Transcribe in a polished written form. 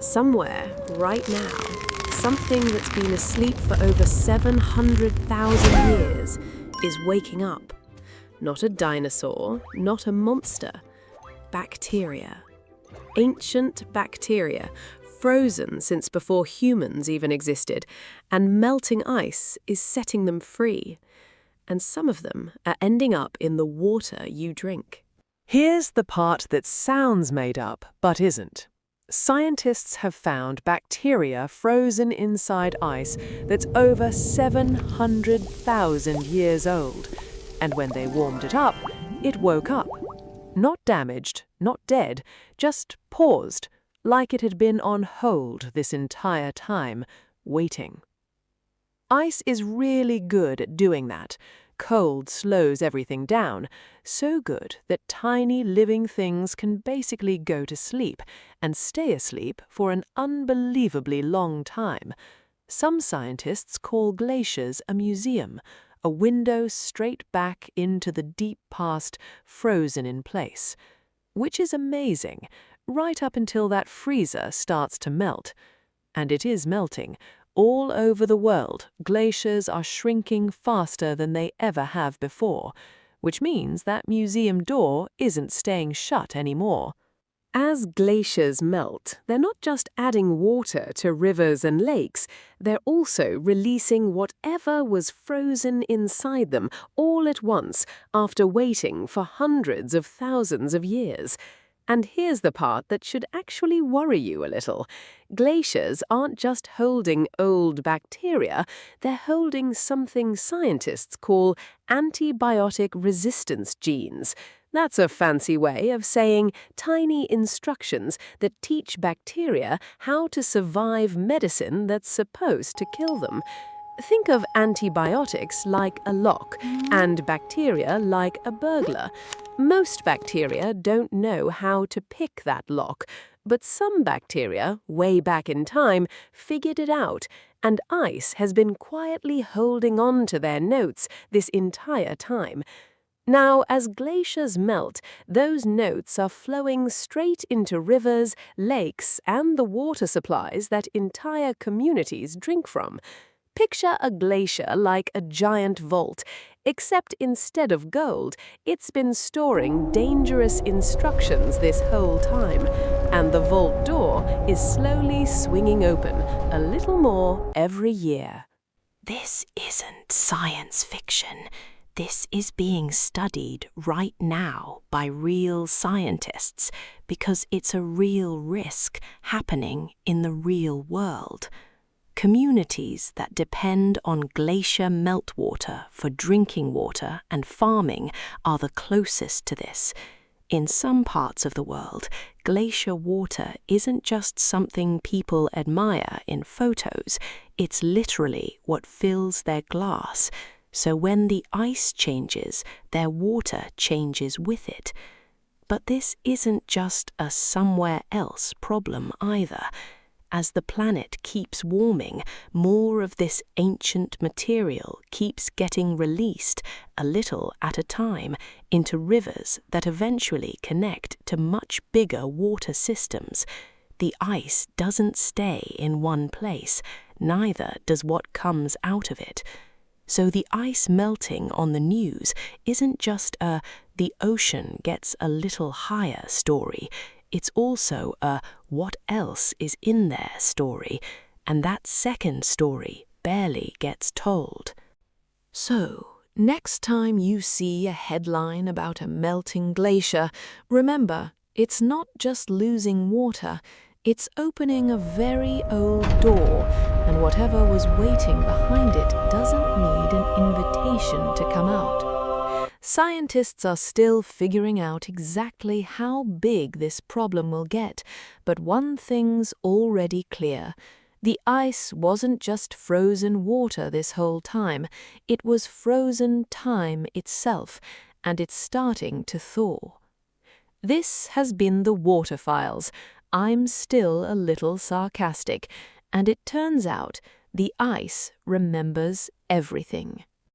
Somewhere, right now, something that's been asleep for over 700,000 years is waking up. Not a dinosaur, not a monster. Bacteria. Ancient bacteria, frozen since before humans even existed, and melting ice is setting them free. And some of them are ending up in the water you drink. Here's the part that sounds made up, but isn't. Scientists have found bacteria frozen inside ice that's over 700,000 years old. And when they warmed it up, it woke up. Not damaged, not dead, just paused, like it had been on hold this entire time, waiting. Ice is really good at doing that. Cold slows everything down, so good that tiny living things can basically go to sleep and stay asleep for an unbelievably long time. Some scientists call glaciers a museum, a window straight back into the deep past, frozen in place. Which is amazing, right up until that freezer starts to melt. And it is melting. All over the world, glaciers are shrinking faster than they ever have before, which means that museum door isn't staying shut anymore. As glaciers melt, they're not just adding water to rivers and lakes, they're also releasing whatever was frozen inside them all at once after waiting for hundreds of thousands of years. And here's the part that should actually worry you a little. Glaciers aren't just holding old bacteria, they're holding something scientists call antibiotic resistance genes. That's a fancy way of saying tiny instructions that teach bacteria how to survive medicine that's supposed to kill them. Think of antibiotics like a lock and bacteria like a burglar. Most bacteria don't know how to pick that lock, but some bacteria, way back in time, figured it out, and ice has been quietly holding on to their notes this entire time. Now, as glaciers melt, those notes are flowing straight into rivers, lakes, and the water supplies that entire communities drink from. Picture a glacier like a giant vault, except instead of gold, it's been storing dangerous instructions this whole time, and the vault door is slowly swinging open, a little more every year. This isn't science fiction. This is being studied right now by real scientists because it's a real risk happening in the real world. Communities that depend on glacier meltwater for drinking water and farming are the closest to this. In some parts of the world, glacier water isn't just something people admire in photos, it's literally what fills their glass. So when the ice changes, their water changes with it. But this isn't just a somewhere else problem either. As the planet keeps warming, more of this ancient material keeps getting released, a little at a time, into rivers that eventually connect to much bigger water systems. The ice doesn't stay in one place, neither does what comes out of it. So the ice melting on the news isn't just a "the ocean gets a little higher" story. It's also a "what else is in there" story, and that second story barely gets told. So, next time you see a headline about a melting glacier, remember, it's not just losing water, it's opening a very old door, and whatever was waiting behind it doesn't need an invitation to come out. Scientists are still figuring out exactly how big this problem will get, but one thing's already clear. The ice wasn't just frozen water this whole time, it was frozen time itself, and it's starting to thaw. This has been the Water Files. I'm still a little sarcastic, and it turns out the ice remembers everything.